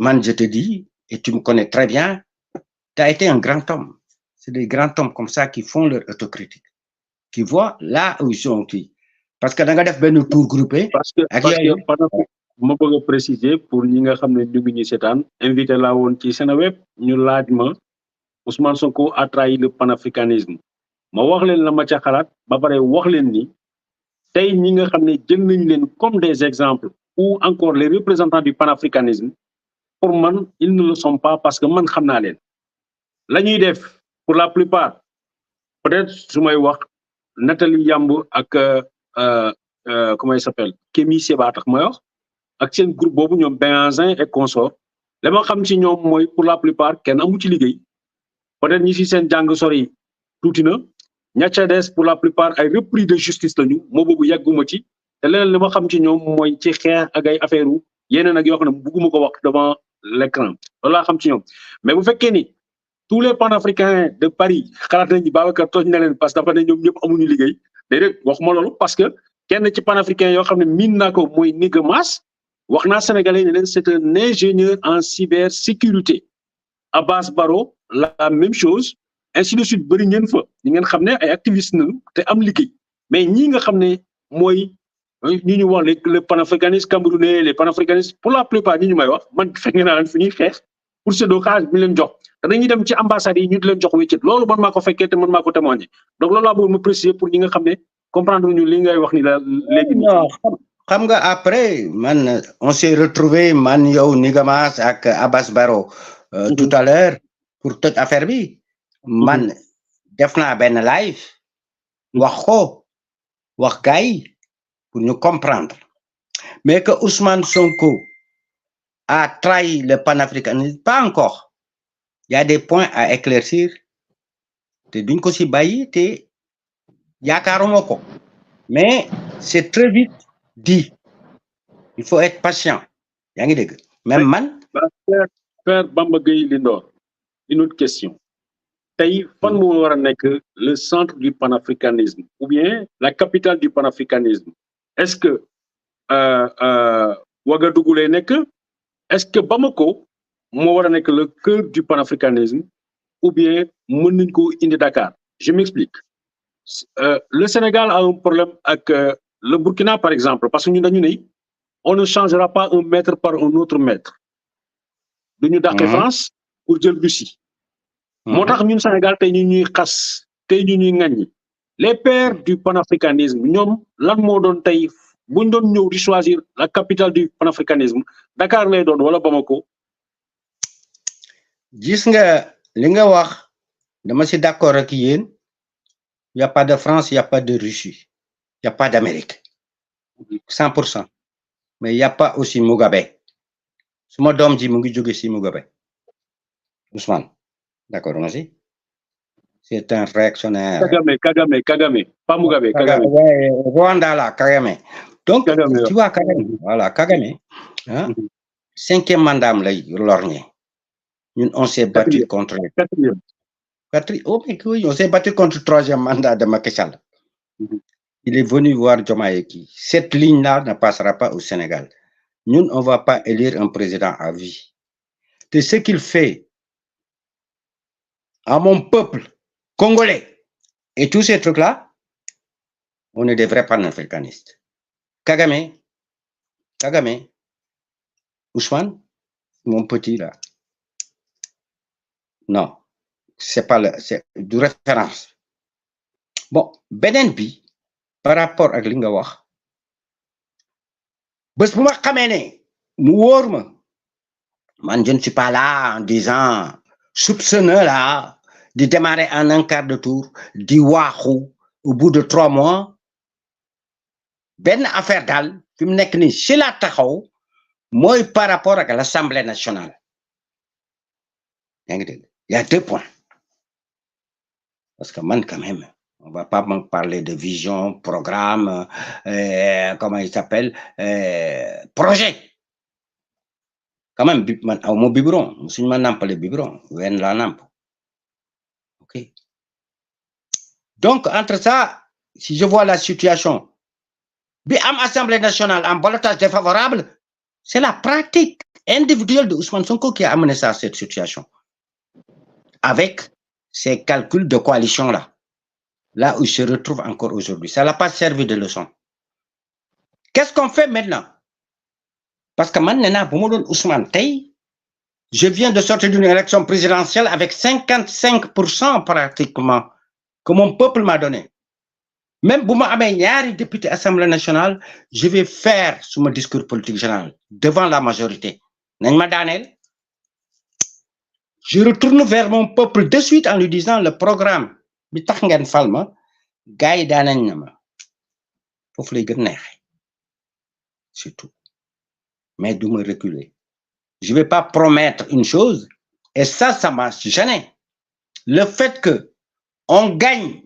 man, je te dis, et tu me connais très bien, tu as été un grand homme. C'est des grands hommes comme ça qui font leur autocritique, qui voient là où ils sont. Parce que dans le ben tour groupé, parce que ma bëgg a préciser pour ñi nga xam ne ñu ngi ñu seetaan invité laa woon ci Seneweb ñu laaj ma Ousmane Sonko a trahi le panafricanisme ma wax leen la ma ca xalaat ba pare wax leen ni tey ñi nga xam ne jël nañ leen comme des exemples ou encore les représentants du panafricanisme pour man ils ne le sont pas parce que man xam naa leen la ñuy def pour la plupart peut-être su may wax Nathalie Yamb ak comment il s'appelle Kémi Séba tax may wax ak seen groupe boobu ñoom Benazin et consort la ma xam ci ñoom mooy pour la plupart kenn amu ci liggéey peut-être ñi si seen jàng sori tuuti na ña ca des pour la plupart ay repris de justice lañu moo boobu yàgguma ci te leneen li ma xam ci ñoom mooy ci xeex ak ay affaire u yeneen ak yoo xam ne bugguma ko wax devant l'écran loolu laa xam ci ñoom mais bu fekkee ni tous les panafricains de Paris xalaat nañ ni Babacar tooñ na leen parce que dafa ne ñoom ñëpp amuñu liggéey déedéet waxuma loolu parce que kenn ci panafricains yoo xam ne miin naa ko mooy Nigmas wax naa sénégalais ne leen c'est un ingénieur en cybersécurité Abbas Barrow la même chose ainsi de suite bëri ngeen fa ñi ngeen xam ne ay activistes nañu te am liggéey mais ñi nga xam ne mooy ñi ñu wax les panafricanistes camerounais les panafricanistes pour la plupart ñi ñu may wax man fekk naa leen fi ñuy xeex pour séddoo bi leen jox te dañuy dem ci ambassades yi ñu di leen jox wéccet loolu man maa ko fekkee te man maa ko témoigner donc loolu laa bëgg ma préciser pour ñi nga xam ne comprendre ñu li ngay wax ni la léegi. non xam nga après man on s'est retrouvé man yow Nigamas ak Abbas Barrow tout à l'heure pour toute affaire bi man def naa benn live wax ko wax gars yi pour ñu comprendre mais que Ousmane Sonko a trahi le panafricanisme pas encore il y a des points à éclaircir te duñ ko ci bàyyi te yaakaaruma ko mais c'est très vite dit il faut être patient yaa ngi dégg même man Père Bamba Gueye Lindor une autre question tey fan moo war a nekk le centre du panafricanisme ou bien la capitale du panafricanisme est-ce que Ouagadougou lay nekk est-ce que Bamako moo war a nekk le cœur du panafricanisme ou bien mën nañ ko indi Dakar je m'explique le Sénégal a un problème avec le Burkina par exemple parce que ñun dañu ne on ne changera pas un maître par un autre maître duñu dàqe France pour jël Russie moo tax ñun Sénégal tey ñu ñuy xas tey ñu ñuy ŋaññi les pères du panafricanisme ñoom lan moo doon tey buñ doon ñëw di choisir la capitale du panafricanisme Dakar lay doon wala Bamako. gis nga li nga wax dama ci d'accord ak yéen y a pas de France y a pas de Russie y a pas d'Amérique 100% mais y a pas aussi Mugabe suma doom ji mu ngi jóge ci Mugabe Ousmane d'accord merci c'est un réactionnaire Kagame pas Mugabe Kagame ouais, Rwanda là Kagame donc Kagame, tu vois Kagame voilà Kagame hein 5e mandat lay lorgné ñun on s'est battu contre oh mais oui on s'est battu contre 3e mandat de Macky Sall il est venu voir Diomaye qui cette ligne là ne passera pas au Sénégal ñun on va pas élire un président à vie c'est ce qu'il fait à mon peuple congolais et tous ces trucs là on est des vrais panafricanistes Kagame Ousmane mon petit là non c'est du référence bon beneen bi par rapport ak li nga wax bés bu ma xamee ne mu wóor ma man je ne suis pas là en disant soupçonneux là di démarrer en un quart de tour di waaxu au bout de 3 mois benn affaire daal fi mu nekk nii si la taxaw mooy par rapport ak l'Assemblée nationale yaa ngi dégg il y a 2 points parce que man quand même on va pas me parler de vision programme comment il s'appelle projet quand même man aw ma biberon suñu ma nampale biberon wenn laa namp ok donc entre ça si je vois la situation bi am Assemblée nationale en ballottage défavorable c'est la pratique individuelle de Ousmane Sonko qui a amené ça à cette situation. Avec ces calculs de coalition-là. Là où il se retrouve encore aujourd'hui. Ça n'a pas servi de leçon. Qu'est-ce qu'on fait maintenant? Parce que maintenant, pour moi, Ousmane Tay, je viens de sortir d'une élection présidentielle avec 55% pratiquement que mon peuple m'a donné. Même si je suis député à l'Assemblée nationale, je vais faire sur mon discours politique général devant la majorité. Je retourne vers mon peuple de suite en lui disant le programme. C'est tout. Mais de me reculer. Je ne vais pas promettre une chose, et ça m'a gêné. Le fait que on gagne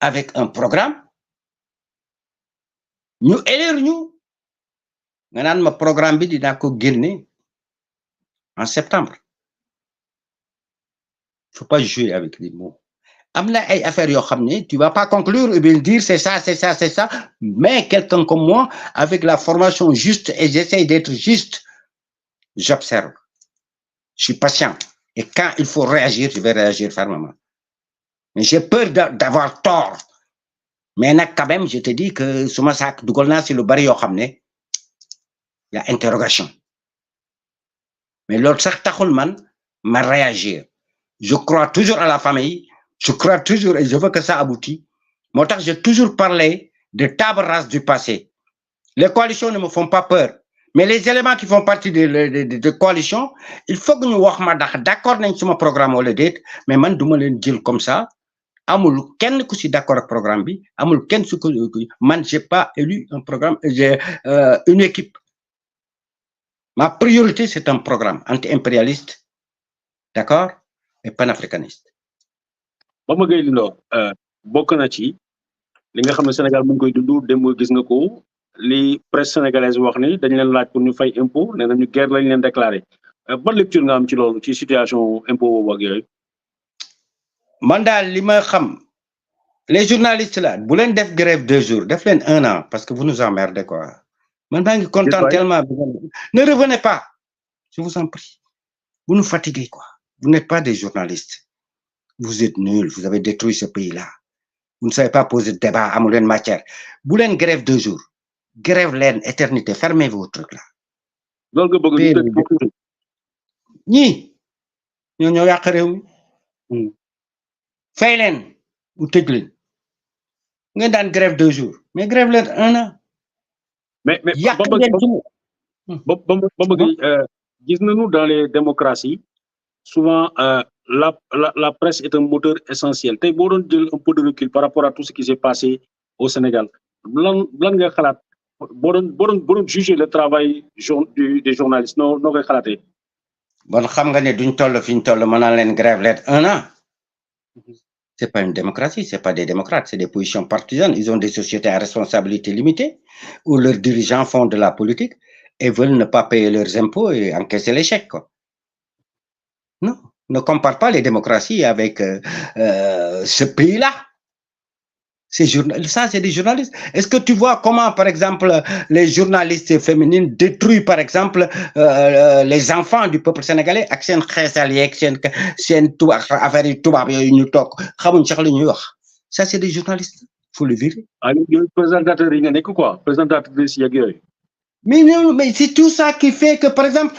avec un programme, nous élire nous, maintenant, programme bi dina ko guenné en septembre. Il ne faut pas jouer avec les mots. Amna ay affaires yo xamné, tu vas pas conclure et bien dire c'est ça, mais quelqu'un comme moi, avec la formation juste et j'essaie d'être juste, j'observe. Je suis patient. Et quand il faut réagir, je vais réagir fermement. Mais j'ai peur d'avoir tort. Mais quand même, je te dis que sur ma sac, c'est le baril il y a interrogation. Mais l'autre sac, m'a réagir. Je crois toujours à la famille. Je crois toujours et je veux que ça aboutisse. Moi, j'ai toujours parlé de table rase du passé. Les coalitions ne me font pas peur. Mais les éléments qui font partie de coalition, il faut que nous soyons d'accord avec mon programme ou le dette, mais man du ma leen dire comme ça. Amul kenn ku ci d'accord ak programme bi, amul kenn su ko man j'ai pas élu un programme, j'ai une équipe. Ma priorité c'est un programme anti-impérialiste, d'accord, et panafricaniste. Bamba Gaye Lindor bokk na ci li nga xam ne Sénégal mu ngi koy dund dem gis nga ko li presse sénégalaise wax ni dañ leen laaj pour ñu fay impôt nee nañu guerre lañ leen déclaré ban lecture nga am ci loolu ci situation impôt boobu ak yooyu. Man daal li ma xam les journalistes là bu leen def grève 2 jours def leen 1 an parce que vous nous emmerdez quoi. Man maa ngi content tellement. Ne revenez pas, je vous en prie. Vous nous fatiguez quoi. Vous n'êtes pas des journalistes. Vous êtes nuls, vous avez détruit ce pays-là. Vous ne savez pas poser de débat à mon matière. Vous voulez une grève 2 jours. Grève l'aine, éternité. Fermez vos trucs là. Ni. Nous n'avons pas de fay leen ou tëj leen. Ngeen daan grève 2 jours. Mais grève l'aine 1 an. Mais gis nañu dans les démocraties, souvent la presse est un moteur essentiel. Tey boo doon jël un peu de recul par rapport à tout ce qui s'est passé au Sénégal. Lan nga xalaat boo doon juger le travail des journalistes noo koy xalaatee. Bon xam nga ne duñ toll fi ñu toll mën naa leen grève l'aine 1 an. C'est pas une démocratie, c'est pas des démocrates, c'est des positions partisanes. Ils ont des sociétés à responsabilité limitée où leurs dirigeants font de la politique et veulent ne pas payer leurs impôts et encaisser l'échec, quoi. Non, ne compare pas les démocraties avec ce pays-là. Ça, c'est des journalistes. Est-ce que tu vois comment, par exemple, les journalistes féminines détruisent, par exemple, les enfants du peuple sénégalais avec seen xeesal yeeg seen tubaab affaire yi tubaab yooyu ñu toog xamuñ sax lu ñuy wax. Ça, c'est des journalistes. Il faut le virer. Ah, yooyu présentateur yi nga nekk quoi, présentatrice yeeg yooyu. Mais non, mais c'est tout ça qui fait que, par exemple,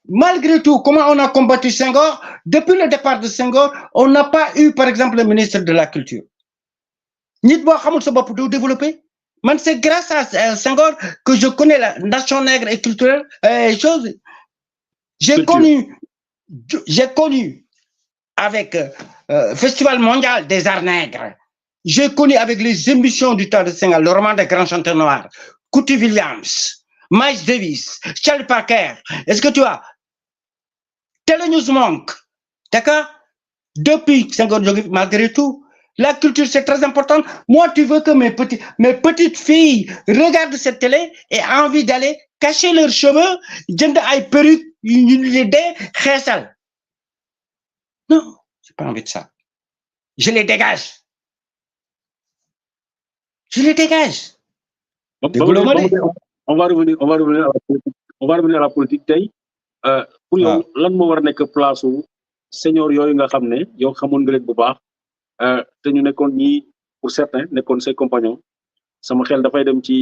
malgré tout, comment on a combattu Senghor, depuis le départ de Senghor, on n'a pas eu, par exemple, le ministre de la Culture. Nit bo xamul sa bop do développer. Man, c'est grâce à Senghor que je connais la nation nègre et culturelle. J'ai connu avec Festival mondial des arts nègres. J'ai connu avec les émissions du temps de Senghor, le roman des grands chanteurs noirs, Cootie Williams, Miles Davis, Charlie Parker. Est-ce que tu vois? Telenews Monk. D'accord? Depuis Senghor, malgré tout, la culture, c'est très important. Moi, tu veux que mes petites filles regardent cette télé et aient envie d'aller cacher leurs cheveux, jënd ay perruques, xéssal. Non, j'ai pas envie de ça. Je les dégage. Je les dégage. On va revenir à la politique. pour yow lan moo war a nekk place u senior yooyu nga xam ne yow xamoon nga leen bu baax te ñu nekkoon ñii pour certains nekkoon ses compagnons sama xel dafay dem ci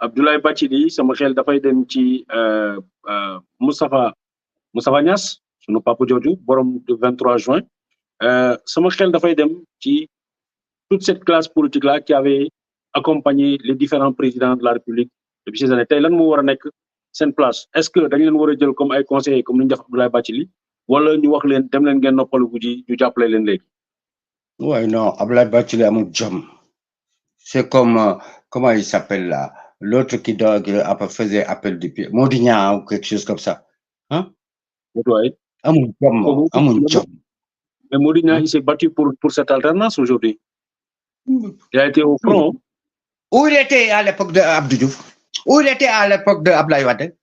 Abdoulaye Bathily sama xel dafay dem ci Moustapha Niasse sunu papa jooju borom du 23 juin sama xel dafay dem ci toute cette classe politique là qui avait accompagné les différents présidents de la République depuis ces années tey lan moo war a nekk seen place est-ce que dañ leen war a jël comme ay conseillers comme ni ñu def Abdoulaye Bathily wala ñu wax leen dem leen ngeen noppalu ji ñu jàppale leen léegi. Ouais, non, Abdoulaye Bathily amul jom. C'est comme comment il s'appelle là, l'autre qui faisait appel du pied, Modignan ou quelque chose comme ça. Hein? Ouais. Amul jom. Mais Modignan, il s'est battu pour cette alternance aujourd'hui. Il a été au front. Où il était à l'époque de Abdou Diouf? Où il était à l'époque de Abdoulaye Wade?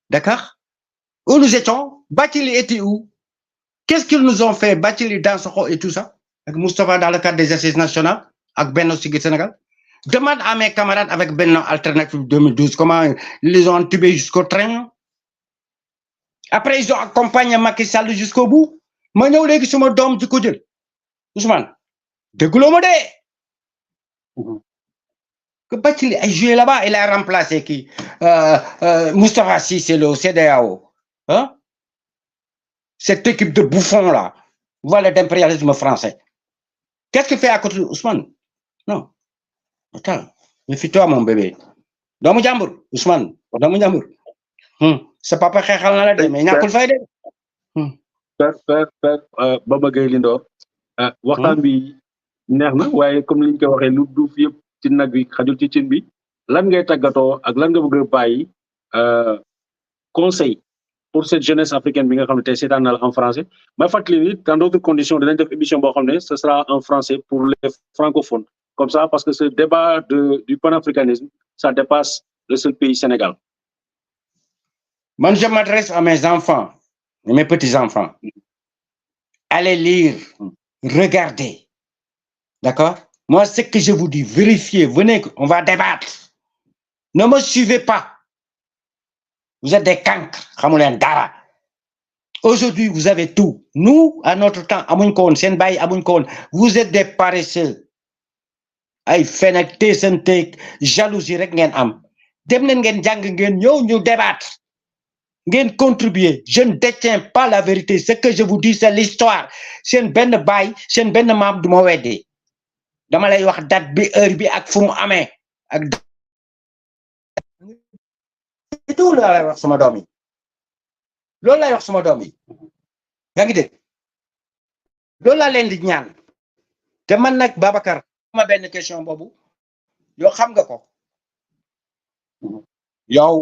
D'accord? Où nous étions? Bathily était où? Qu'est-ce qu'ils nous ont fait, Bathily dans Sokho et tout ça? Avec Moustapha dans le cadre des assises nationales, avec Benno Siggil Sénégal? Demande à mes camarades avec Benno Alternative 2012 comment ils les ont entubés jusqu'au train. Après, ils ont accompagné Macky Sall jusqu'au bout. Ma ñëw léegi suma doom di ko jël Ousmane dégguloo ma de que Bathily a joué là-bas, il a remplacé qui Moustapha Cissé Lo CEDEAO, hein? Cette équipe de bouffons là, voilà d'impérialisme français. Qu'est-ce qu'il fait à côté de Ousmane? Non. Attends, méfie-toi mon bébé. Doomu jàmbur Ousmane, doomu jàmbur. Sa papa xeexal na la de mais ñàkkul fay de. Père Baba Gueye Lindor waxtaan bi neex na waaye comme liñ ko waxee lu duuf yëpp ci nag bi xajul ci cin bi lan ngay tàggatoo ak lan nga bëgg a bàyyi conseil pour cette jeunesse africaine bi nga xam ne tey seetaan na la en français may fàttali ni dans d'autres conditions dinañ def émission boo xam ne ce sera en français pour les francophones comme ça parce que ce débat du panafricanisme ça dépasse le seul pays Sénégal. Man, je m'adresse à mes enfants, mes petits-enfants. Allez lire, regardez. D'accord? Moi, ce que je vous dis, vérifiez, venez, on va débattre. Ne me suivez pas. Vous êtes des cancres, xamulen dara. Aujourd'hui, vous avez tout. Nous, à notre temps, amuñ ko won, sen baay amuñ ko won. Vous êtes des paresseux. Ay fenek teesanteeg jalousie rek ngeen am. Dem leen ngeen jàng ngeen ñëw ñu débattre. Ngeen contribuer. Je ne détiens pas la vérité. Ce que je vous dis, c'est l'histoire. Seen benn baay, seen benn maam du ma weddi. Dama lay wax date bi heure bi ak fu mu amee ak tout la lay wax sama doom yi loolu lay wax sama doom yi yaa ngi dégg loolu laa leen di ñaan te man nag Babacar ma benn question boobu yow xam nga ko yow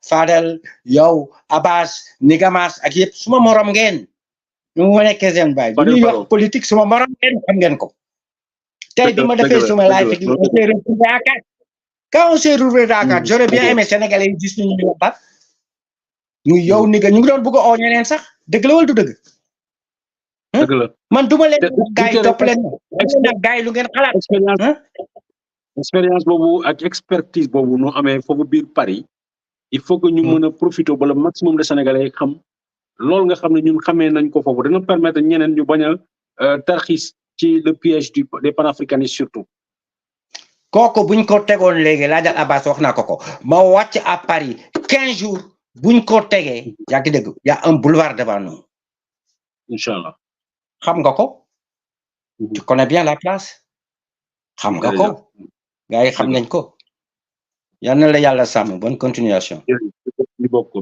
Fadel yow Abbas Nigamas ak yëpp suma morom ngeen ñu mu nekkee seen baay bu ñuy wax politique suma morom ngeen xam ngeen ko tey bi ma defee suma live quand on s'est retrouvé Dakar j'aurais bien aimé Sénégalais yi gis ñu waxtaan ñu yow ni nga ñu ngi doon bëgg a oo ñeneen sax dëgg la wala du dëgg man duma leen gaay yi topp leen nag gaay yi lu ngeen xalaat expérience boobu ak expertise boobu nu amee foofu biir Paris il faut que ñu mën a profiter ba le maximum de Sénégalais xam loolu nga xam ne ñun xamee nañ ko foofu dana permettre ñeneen ñu bañ a tarxis ci le piège des panafricanistes surtout. kooku buñ ko tegoon léegi laajal Abbas wax naa ko ma wàcc à Paris 15 jours buñ ko tegee yaa ngi dégg y a un boulevard devant nous. Inch'Allah. xam nga ko. tu connais bien la place. xam nga ko. gars yi xam nañ ko. yal na la yàlla sàmm bonne continuation.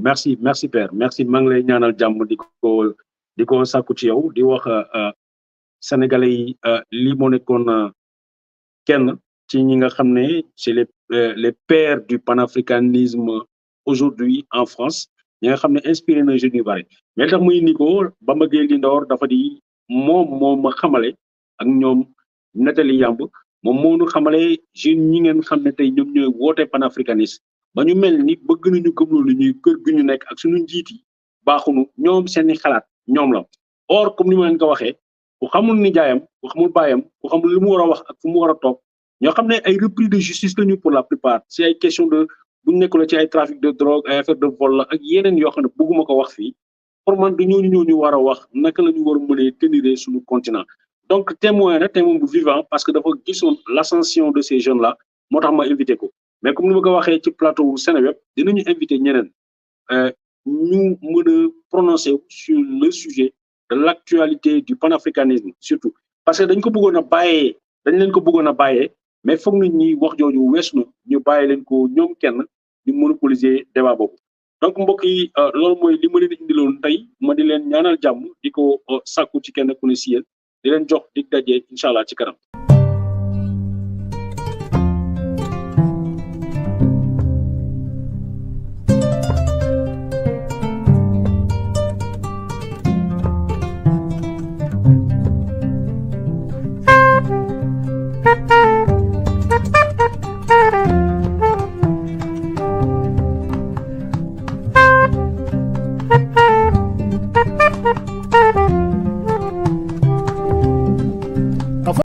merci père merci maa ngi lay ñaanal jàmm di ko sàkku ci yow di wax sénégalais yi lii moo nekkoon kenn ci ñi nga xam ne c'est les pères du panafricanisme aujourd'hui en France ñi nga xam ne inspiré na jeunes yu bari mais tax muy ni ko Bamba Gueye Lindor dafa di moom ma xamale ak ñoom Nathalie Yamb moom moo ñu xamale jeunes ñi ngeen xam ne tey ñoom ñooy woote panafricaniste ba ñu mel ni bëgg nañu gëmloo lu ñuy kër gi ñu nekk ak suñu njiit yi baaxunu ñoom seeni xalaat ñoom la or comme ni ma leen ko waxee ku xamul ni jaayam ku xamul baayam ku xamul lu mu war a wax ak fu mu war a toog ñoo xam ne ay repris de justice lañu pour la plupart c'est ay question de buñ nekkul ci ay trafic de drogue ay affaire de vol la ak yeneen yoo xam ne bëgguma ko wax fii pour man du ñooñu war a wax naka la ñu war a mënee tenir suñu continent donc témoin bu vivant parce que dafa gisoon l'ascension de ces jeunes là moo tax ma invité ko mais comme ni ma ko waxee ci plateau Seneweb dinañu invité ñeneen ñu mën a prononcer sur le sujet de l'actualité du panafricanisme surtout parce que dañ leen ko bëggoon a bàyyee mais foog nit ñi wax jooju weesu na ñu bàyyi leen ko ñoom kenn ñu monopoliser débat boobu donc mbokk yi loolu mooy li ma leen indiloon tey ma di leen ñaanal jàmm di ko sàkku ci kenn ku ne si yéen di leen jox dig daje incha allah ci kanam. Thank you.